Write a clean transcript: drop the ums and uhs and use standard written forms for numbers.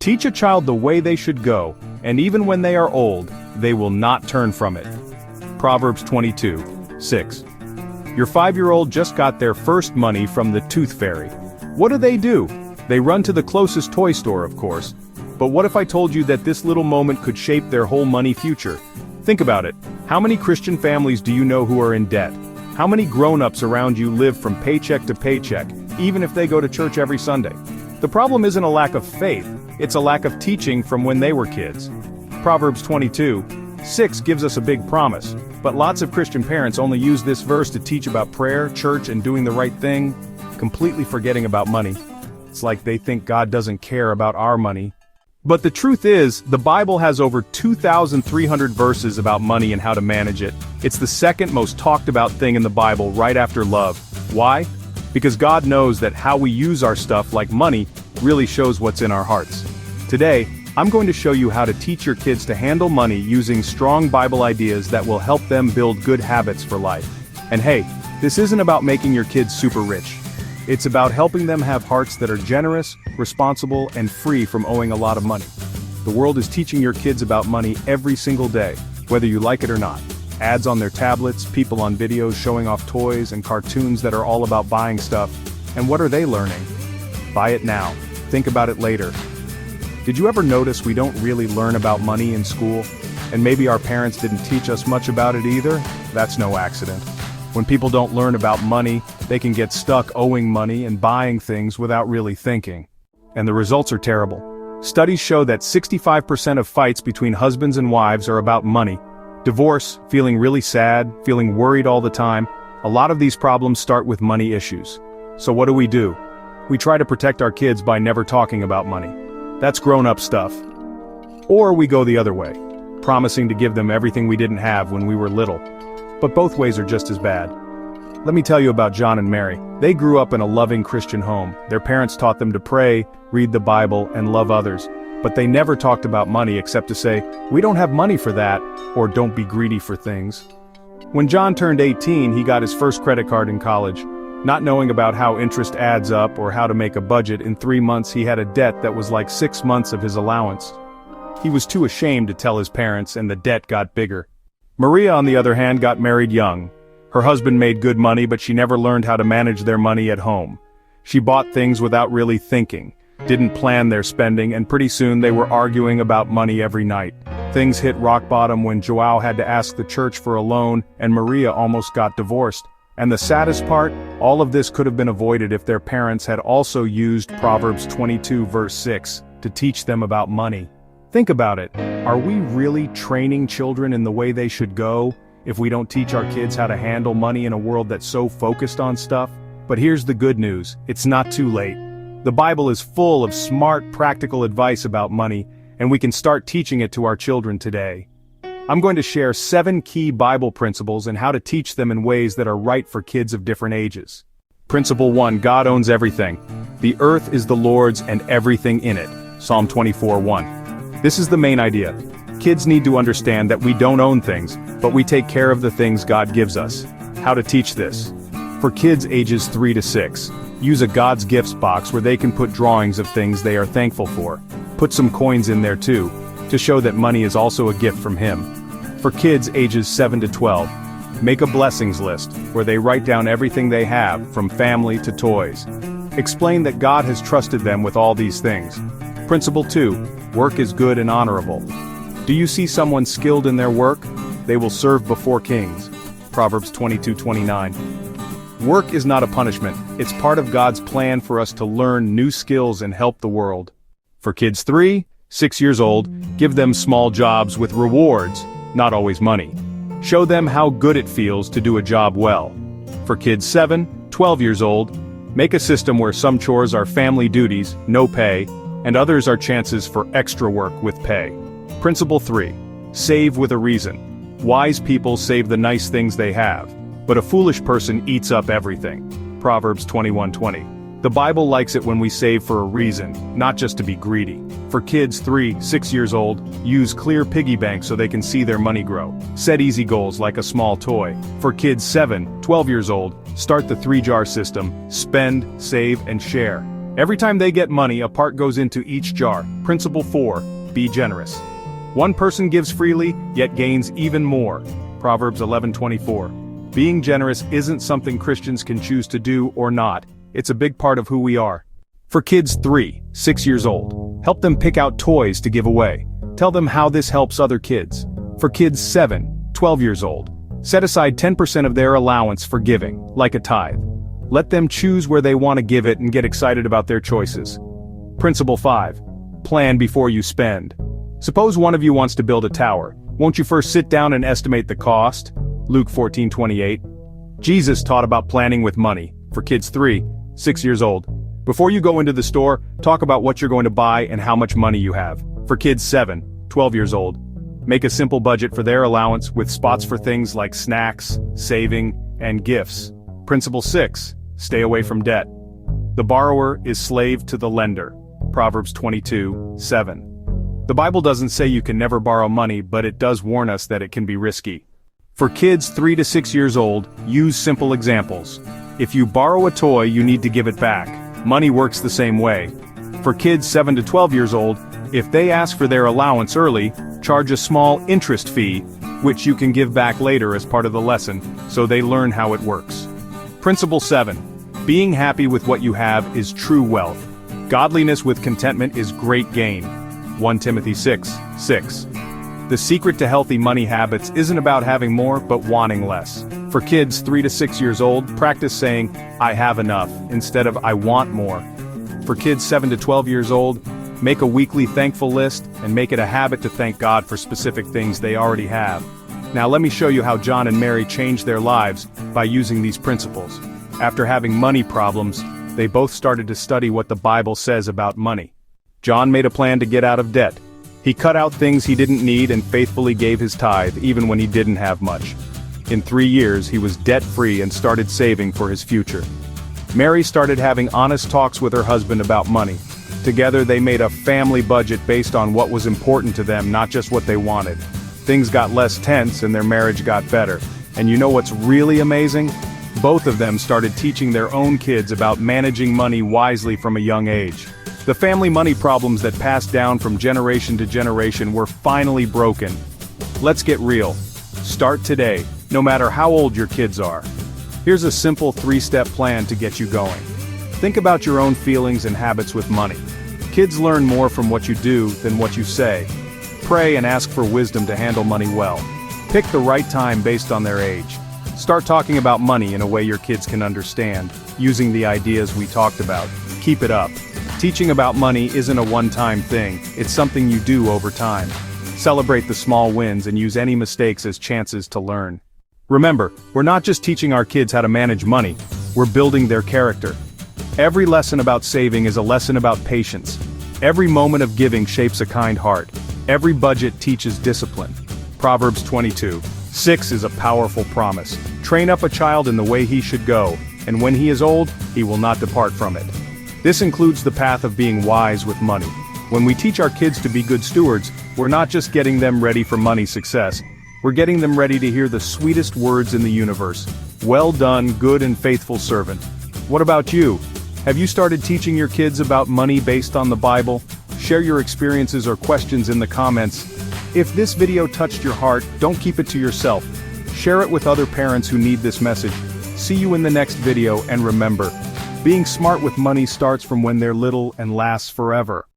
Teach a child the way they should go, and even when they are old, they will not turn from it. Proverbs 22:6. Your 5-year-old just got their first money from the tooth fairy. What do? They run to the closest toy store, of course. But what if I told you that this little moment could shape their whole money future? Think about it. How many Christian families do you know who are in debt? How many grown-ups around you live from paycheck to paycheck, even if they go to church every Sunday? The problem isn't a lack of faith, it's a lack of teaching from when they were kids. Proverbs 22:6 gives us a big promise, but lots of Christian parents only use this verse to teach about prayer, church, and doing the right thing, completely forgetting about money. It's like they think God doesn't care about our money. But the truth is, the Bible has over 2,300 verses about money and how to manage it. It's the second most talked about thing in the Bible right after love. Why? Because God knows that how we use our stuff like money really shows what's in our hearts. Today, I'm going to show you how to teach your kids to handle money using strong Bible ideas that will help them build good habits for life. And hey, this isn't about making your kids super rich. It's about helping them have hearts that are generous, responsible, and free from owing a lot of money. The world is teaching your kids about money every single day, whether you like it or not. Ads on their tablets, people on videos showing off toys, and cartoons that are all about buying stuff. And what are they learning? Buy it now. Think about it later. Did you ever notice we don't really learn about money in school? And maybe our parents didn't teach us much about it either? That's no accident. When people don't learn about money, they can get stuck owing money and buying things without really thinking. And the results are terrible. Studies show that 65% of fights between husbands and wives are about money. Divorce, feeling really sad, feeling worried all the time, a lot of these problems start with money issues. So what do? We try to protect our kids by never talking about money. That's grown-up stuff. Or we go the other way, promising to give them everything we didn't have when we were little. But both ways are just as bad. Let me tell you about John and Mary. They grew up in a loving Christian home. Their parents taught them to pray, read the Bible, and love others. But they never talked about money except to say, "We don't have money for that," or "Don't be greedy for things." When John turned 18, he got his first credit card in college. Not knowing about how interest adds up or how to make a budget, in 3 months he had a debt that was like 6 months of his allowance. He was too ashamed to tell his parents, and the debt got bigger. Maria, on the other hand, got married young. Her husband made good money, but she never learned how to manage their money at home. She bought things without really thinking, didn't plan their spending, and pretty soon they were arguing about money every night. Things hit rock bottom when Joao had to ask the church for a loan, and Maria almost got divorced. And the saddest part, all of this could have been avoided if their parents had also used Proverbs 22:6 to teach them about money. Think about it. Are we really training children in the way they should go if we don't teach our kids how to handle money in a world that's so focused on stuff? But here's the good news, it's not too late. The Bible is full of smart, practical advice about money, and we can start teaching it to our children today. I'm going to share 7 key Bible principles and how to teach them in ways that are right for kids of different ages. Principle 1, God owns everything. The earth is the Lord's and everything in it. Psalm 24:1. This is the main idea. Kids need to understand that we don't own things, but we take care of the things God gives us. How to teach this? For kids ages 3 to 6, use a God's Gifts box where they can put drawings of things they are thankful for. Put some coins in there too, to show that money is also a gift from Him. For kids ages 7 to 12, make a blessings list, where they write down everything they have, from family to toys. Explain that God has trusted them with all these things. Principle 2, work is good and honorable. Do you see someone skilled in their work? They will serve before kings. Proverbs 22:29. Work is not a punishment, it's part of God's plan for us to learn new skills and help the world. For kids 3, 6 years old, give them small jobs with rewards, not always money. Show them how good it feels to do a job well. For kids 7, 12 years old, make a system where some chores are family duties, no pay, and others are chances for extra work with pay. Principle 3, save with a reason. Wise people save the nice things they have, but a foolish person eats up everything. Proverbs 21:20. The Bible likes it when we save for a reason, not just to be greedy. For kids 3, 6 years old, use clear piggy banks so they can see their money grow. Set easy goals like a small toy. For kids 7, 12 years old, start the 3-jar system: spend, save, and share. Every time they get money, a part goes into each jar. Principle 4, be generous. One person gives freely, yet gains even more. Proverbs 11:24. Being generous isn't something Christians can choose to do or not. It's a big part of who we are. For kids 3, 6 years old, help them pick out toys to give away. Tell them how this helps other kids. For kids 7, 12 years old, set aside 10% of their allowance for giving, like a tithe. Let them choose where they want to give it and get excited about their choices. Principle 5. Plan before you spend. Suppose one of you wants to build a tower. Won't you first sit down and estimate the cost? Luke 14:28. Jesus taught about planning with money. For kids 3, 6 years old, before you go into the store, talk about what you're going to buy and how much money you have. For kids 7, 12 years old, make a simple budget for their allowance with spots for things like snacks, saving, and gifts. Principle 6. Stay away from debt. The borrower is slave to the lender. Proverbs 22:7. The Bible doesn't say you can never borrow money, but it does warn us that it can be risky. For kids 3 to 6 years old, use simple examples. If you borrow a toy, you need to give it back. Money works the same way. For kids 7 to 12 years old, if they ask for their allowance early, charge a small interest fee, which you can give back later as part of the lesson, so they learn how it works. Principle 7. Being happy with what you have is true wealth. Godliness with contentment is great gain. 1 Timothy 6:6. The secret to healthy money habits isn't about having more, but wanting less. For kids 3 to 6 years old, practice saying, I have enough, instead of I want more. For kids 7 to 12 years old, make a weekly thankful list and make it a habit to thank God for specific things they already have. Now let me show you how John and Mary changed their lives by using these principles. After having money problems, they both started to study what the Bible says about money. John made a plan to get out of debt. He cut out things he didn't need and faithfully gave his tithe even when he didn't have much. In 3 years, he was debt-free and started saving for his future. Mary started having honest talks with her husband about money. Together they made a family budget based on what was important to them, not just what they wanted. Things got less tense and their marriage got better. And you know what's really amazing? Both of them started teaching their own kids about managing money wisely from a young age. The family money problems that passed down from generation to generation were finally broken. Let's get real. Start today, no matter how old your kids are. Here's a simple 3-step plan to get you going. Think about your own feelings and habits with money. Kids learn more from what you do than what you say. Pray and ask for wisdom to handle money well. Pick the right time based on their age. Start talking about money in a way your kids can understand, using the ideas we talked about. Keep it up. Teaching about money isn't a one-time thing, it's something you do over time. Celebrate the small wins and use any mistakes as chances to learn. Remember, we're not just teaching our kids how to manage money, we're building their character. Every lesson about saving is a lesson about patience. Every moment of giving shapes a kind heart. Every budget teaches discipline. Proverbs 22:6 is a powerful promise. Train up a child in the way he should go, and when he is old, he will not depart from it. This includes the path of being wise with money. When we teach our kids to be good stewards, we're not just getting them ready for money success, we're getting them ready to hear the sweetest words in the universe. Well done, good and faithful servant. What about you? Have you started teaching your kids about money based on the Bible? Share your experiences or questions in the comments. If this video touched your heart, don't keep it to yourself. Share it with other parents who need this message. See you in the next video, and remember, being smart with money starts from when they're little and lasts forever.